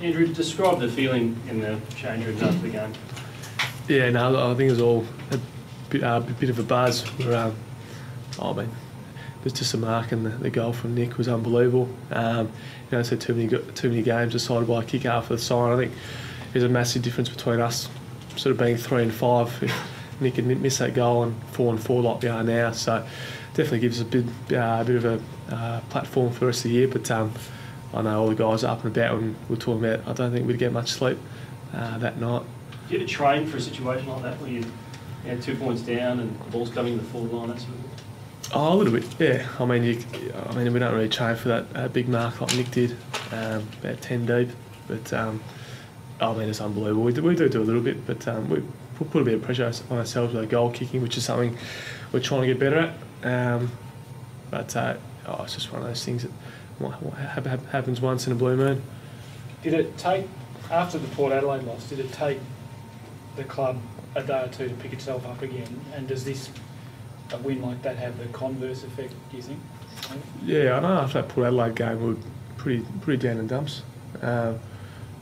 Andrew, describe the feeling in the change rooms after the game. Yeah, no, I think it was all a bit of a buzz. There's just a mark, and the goal from Nick was unbelievable. So too many games decided by a kick after the siren. I think there's a massive difference between us sort of being 3 and 5. If Nick had missed that goal, and 4 and 4 like we are now. So definitely gives us a bit of a platform for the rest of the year. But I know all the guys are up and about, and we're talking about. I don't think we'd get much sleep that night. Do you have to train for a situation like that where you had 2 points down and the ball's coming to the forward line, that sort of thing? Oh, a little bit, yeah. I mean, we don't really train for that big mark like Nick did, about 10 deep. But it's unbelievable. We do a little bit, but we put a bit of pressure on ourselves with our goal kicking, which is something we're trying to get better at. It's just one of those things that happens once in a blue moon. Did it take, after the Port Adelaide loss, did it take the club a day or two to pick itself up again? And does a win like that have the converse effect, do you think? Yeah, I know after that Port Adelaide game we were pretty down in dumps.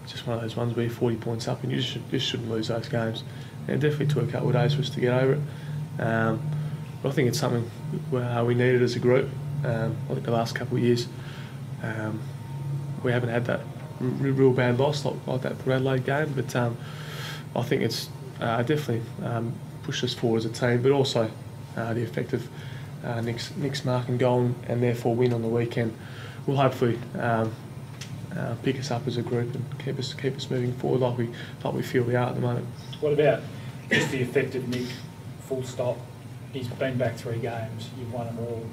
Just one of those ones where you're 40 points up and you just shouldn't lose those games. And it definitely took a couple of days for us to get over it. But I think it's something we needed as a group. I think the last couple of years we haven't had that real bad loss like that Port Adelaide game, but I think it's definitely pushed us forward as a team, but also the effect of Nick's mark and goal, and therefore win on the weekend will hopefully pick us up as a group and keep us moving forward like we feel we are at the moment. What about just the effect of Nick, full stop? He's been back 3 games, you've won them all,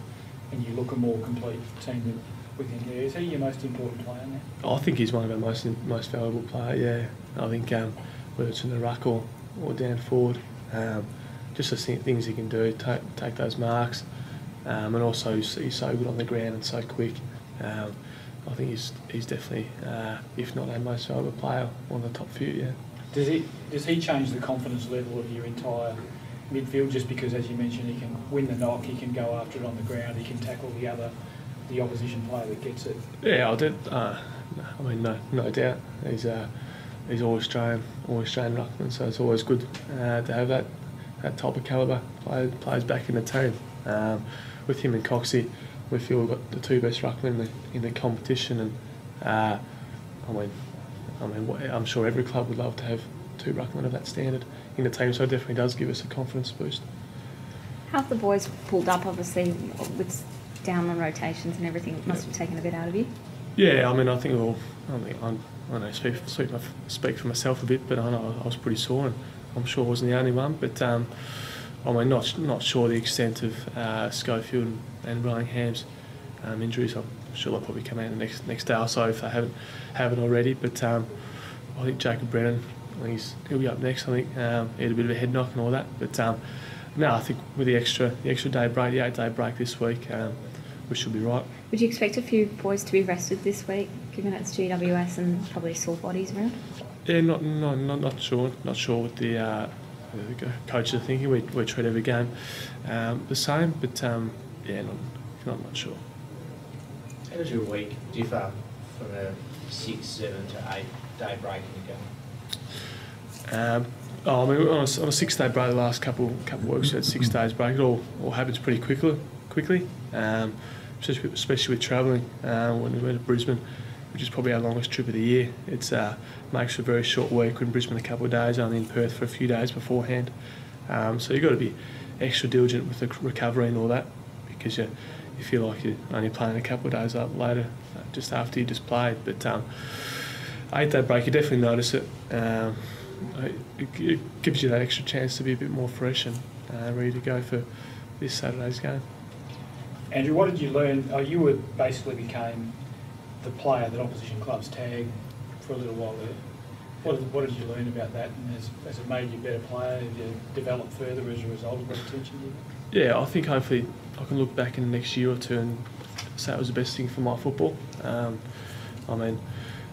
and you look a more complete team within there. Is he your most important player now? I think he's one of our most valuable players, yeah. I think whether it's in the ruck or down forward, just the things he can do, take those marks, and also he's so good on the ground and so quick. I think he's definitely, if not our most valuable player, one of the top few, yeah. Does he change the confidence level of your entire midfield, just because, as you mentioned, he can win the knock, he can go after it on the ground, he can tackle the opposition player that gets it? Yeah, no doubt. He's always trained ruckman, so it's always good to have that type of calibre players back in the team. With him and Coxie, we feel we've got the 2 best ruckmen in the competition, and I'm sure every club would love to have 2 ruckmen of that standard in the team, so it definitely does give us a confidence boost. How have the boys pulled up, obviously, with down on rotations and everything? It must have taken a bit out of you. Yeah, I don't know, speak for myself a bit, but I know I was pretty sore, and I'm sure I wasn't the only one. But not sure the extent of Schofield and Billingham's injuries. I'm sure they'll probably come out the next day or so if they haven't already. But I think Jacob Brennan, he'll be up next. I think he had a bit of a head knock and all that. But I think with the extra day break, the 8-day break this week, we should be right. Would you expect a few boys to be rested this week, given it's GWS and probably sore bodies around? Yeah, not sure. Not sure what the coaches are thinking. We treat every game the same, but not sure. How does your week differ from a 6, 7 to 8 day break in the game? On a 6-day break, the last couple of weeks we had 6 days break. It all happens pretty quickly. Especially with travelling. When we went to Brisbane, which is probably our longest trip of the year, it makes a very short week. We're in Brisbane a couple of days, only in Perth for a few days beforehand. So you've got to be extra diligent with the recovery and all that, because you feel like you're only playing a couple of days up later, just after you just played. But 8-day break, you definitely notice it. It gives you that extra chance to be a bit more fresh and ready to go for this Saturday's game. Andrew, what did you learn? You basically became the player that opposition clubs tagged for a little while there. What did you learn about that, and has it made you a better player? Have you developed further as a result of that attention? Yeah, I think hopefully I can look back in the next year or two and say it was the best thing for my football.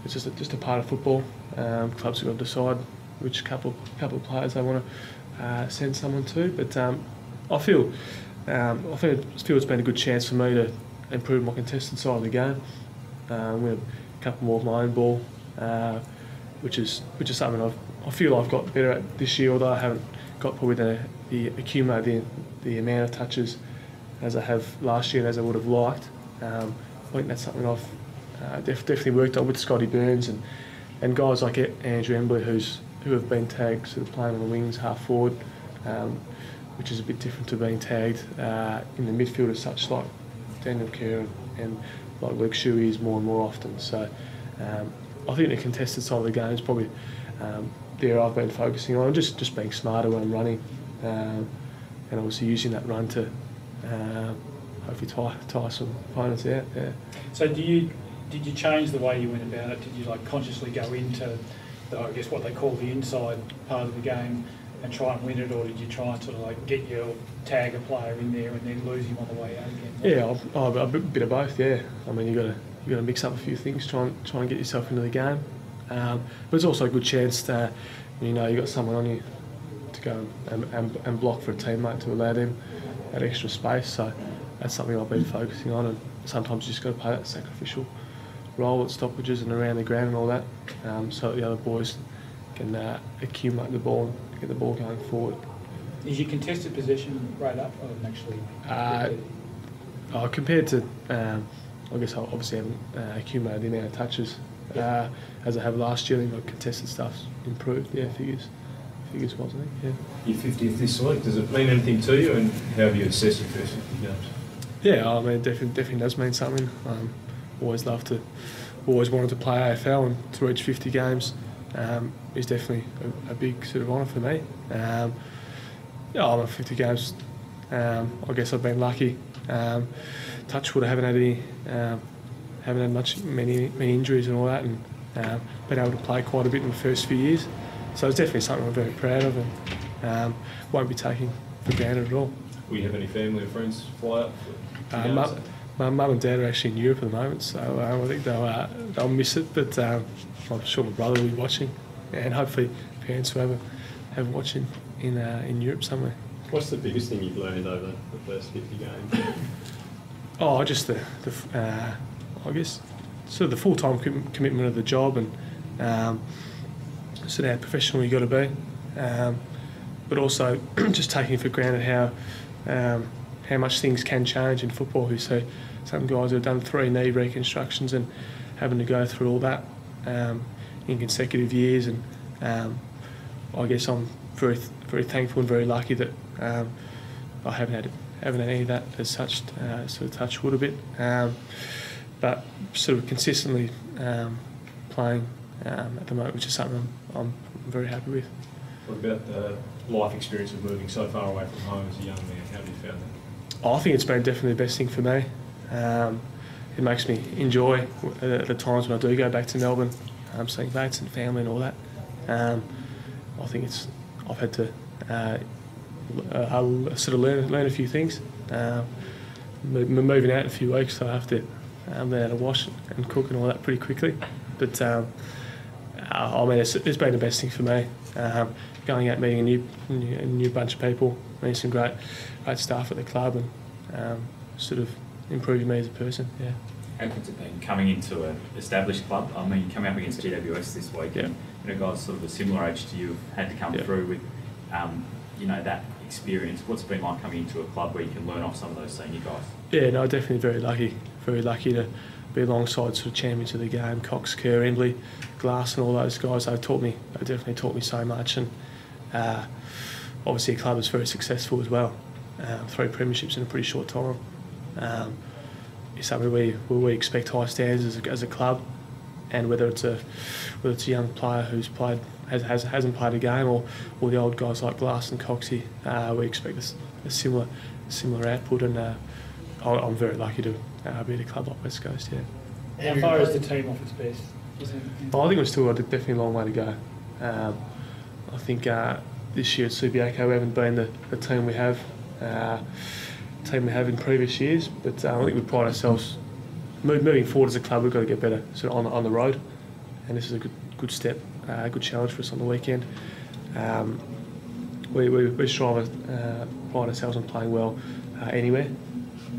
It's just a part of football. Clubs have got to decide which couple of players they want to send someone to, but I feel it's been a good chance for me to improve my contested side of the game. With a couple more of my own ball, which is something I feel I've got better at this year, although I haven't got probably the amount of touches as I have last year and as I would have liked. I think that's something I've definitely worked on with Scotty Burns and guys like Andrew Embley who have been tagged sort of playing on the wings, half forward, which is a bit different to being tagged in the midfield as such, like Daniel Kerr and like Luke Shuey is more and more often. So I think the contested side of the game is probably there I've been focusing on, just being smarter when I'm running, and obviously using that run to hopefully tie some opponents out. Yeah. So did you change the way you went about it? Did you like consciously go into I guess what they call the inside part of the game and try and win it, or did you try and sort of like get your tag a player in there and then lose him on the way out again? Yeah, a bit of both. Yeah, I mean you got to mix up a few things, try and get yourself into the game. But it's also a good chance to, you got someone on you to go and block for a teammate to allow them that extra space. So that's something I've been focusing on, and sometimes you just got to play that sacrificial role at stoppages and around the ground and all that, so that the other boys can accumulate the ball and get the ball going forward. Is your contested possession rate up or actually? Compared to, I guess I obviously haven't accumulated the amount of touches as I have last year. I think my contested stuff's improved. Yeah, figures was, I think. Yeah. You're 50th this week. Does it mean anything to you, and how have you assessed your first 50 games? Yeah, I mean, it definitely does mean something. Always wanted to play AFL, and to reach 50 games is definitely a big sort of honour for me. I'm at 50 games. I guess I've been lucky. Touch wood, I haven't had many injuries and all that, and been able to play quite a bit in the first few years. So it's definitely something I'm very proud of, and won't be taking for granted at all. Will you have any family or friends fly up for my mum and dad are actually in Europe at the moment, so I think they'll miss it. But I'm sure my brother will be watching, and hopefully parents will have watching in Europe somewhere. What's the biggest thing you've learned over the first 50 games? Oh, just the I guess sort of the full-time commitment of the job, and sort of how professional you got to be, but also just taking for granted how much things can change in football. You see some guys who have done 3 knee reconstructions and having to go through all that in consecutive years, and I guess I'm very thankful and very lucky that I haven't had any of that as such. Sort of touch wood a bit, but sort of consistently playing at the moment, which is something I'm very happy with. What about the life experience of moving so far away from home as a young man? How have you found that? I think it's been definitely the best thing for me. It makes me enjoy the times when I do go back to Melbourne, seeing mates and family and all that. I think I've had to I'll sort of learn a few things. Moving out in a few weeks, so I have to learn how to wash and cook and all that pretty quickly. But I mean, it's been the best thing for me. Going out, meeting a new bunch of people, meeting some great staff at the club, and sort of improving me as a person. Yeah. How good's it been coming into an established club? I mean, you come up against GWS this week, yeah. And guys sort of a similar age to you have had to come through with, that experience. What's it been like coming into a club where you can learn off some of those senior guys? Yeah, no, definitely very lucky to be alongside sort of champions of the game, Cox, Kerr, Embley, Glass, and all those guys. They definitely taught me so much, and obviously a club is very successful as well. 3 premierships in a pretty short time. It's something where we expect high standards as a club, and whether it's a young player who's hasn't played a game, or the old guys like Glass and Coxie, we expect a similar output, and I'm very lucky to be at a club like West Coast. Yeah. How far is the team off its best? I think we've still got definitely a long way to go. I think this year at Subiaco we haven't been the team we have in previous years, but I think we pride ourselves moving forward as a club. We've got to get better sort of on the road, and this is a good step, a good challenge for us on the weekend. We strive to pride ourselves on playing well anywhere,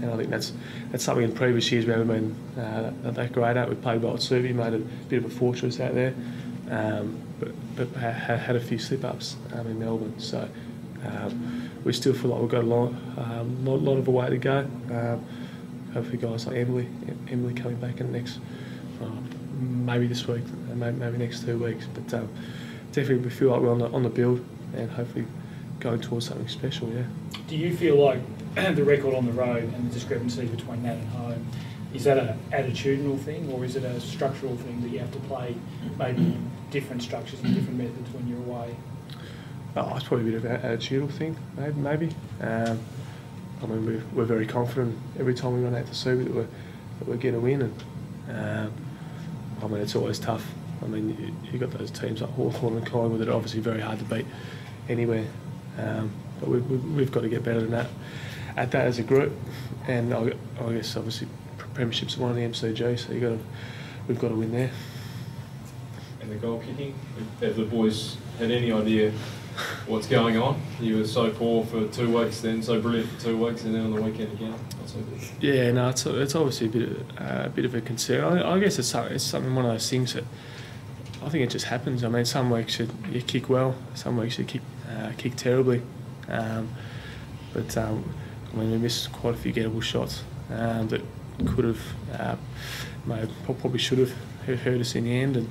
and I think that's something in previous years we haven't been that great at. We played well at Subi, made a bit of a fortress out there, but had a few slip-ups in Melbourne. So we still feel like we've got a lot of a way to go. Hopefully guys like Emily coming back in the next, maybe this week, maybe next 2 weeks. But definitely we feel like we're on the build and hopefully going towards something special, yeah. Do you feel like the record on the road and the discrepancy between that and home, is that an attitudinal thing or is it a structural thing that you have to play maybe different structures and different methods when you're away? Oh, it's probably a bit of an attitudinal thing, maybe. I mean, we're very confident every time we run out to Subi that we're going to win, and I mean it's always tough. I mean you've got those teams like Hawthorn and Collingwood that are obviously very hard to beat anywhere, but we've got to get better than that at that as a group, and I guess obviously premierships are one of the MCG, so we've got to win there. And the goal kicking, have the boys had any idea what's going on? You were so poor for 2 weeks, then so brilliant for 2 weeks, and then on the weekend again, not so good. Yeah, no, it's obviously a bit of a concern. I guess it's something, one of those things that I think it just happens. I mean, some weeks you kick well, some weeks you kick terribly, but I mean we missed quite a few gettable shots that could have, probably should have hurt us in the end. And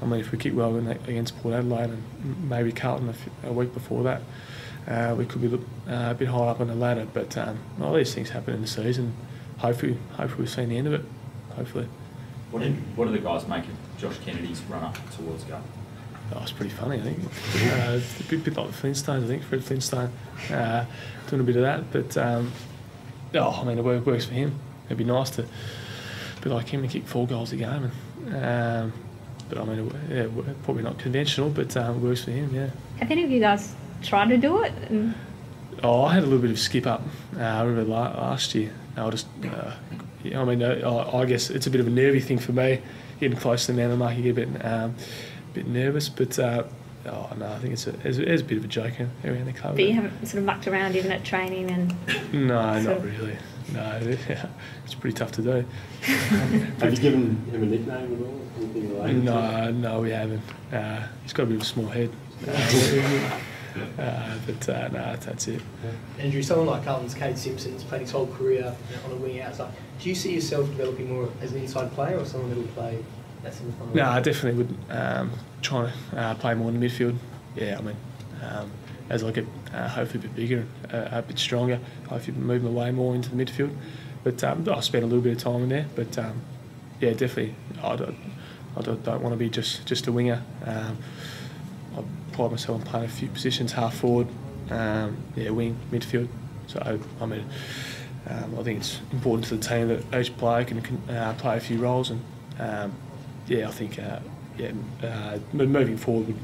I mean, if we kick well against Port Adelaide and maybe Carlton a week before that, we could be a bit higher up on the ladder. But all these things happen in the season. Hopefully we've seen the end of it. Hopefully. What do the guys make of Josh Kennedy's run up towards Gaff? Oh, it's pretty funny, I think. It's a bit like the Flintstones, I think. Fred Flintstone doing a bit of that. But I mean, it works for him. It'd be nice to be like him and kick 4 goals a game. But I mean, yeah, probably not conventional, but it works for him, yeah. Have any of you guys tried to do it? I had a little bit of skip up. I remember last year. I just, I mean, I guess it's a bit of a nervy thing for me, getting close to the man of the mark. You get a bit nervous, but no, I think it's a bit of a joke around the club. But you haven't sort of mucked around even at training and. No, not really. No, it's pretty tough to do. Have you given him a nickname at all? Anything like that? No, we haven't. He's got a bit of a small head. But no, that's it. Andrew, someone like Carlton's Kade Simpson's played his whole career on a wing outside. Do you see yourself developing more as an inside player or someone who will play that sort of thing? No, I definitely would try to play more in the midfield. Yeah, I mean, as I get hopefully a bit bigger, a bit stronger, hopefully move my way more into the midfield. But I spent a little bit of time in there. But yeah, definitely, I don't want to be just a winger. I pride myself on playing a few positions, half forward, wing, midfield. So I mean, I think it's important to the team that each player can play a few roles, and I think moving forward,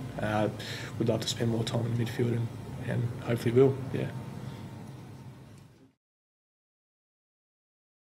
we'd love to spend more time in the midfield, and hopefully will. Yeah.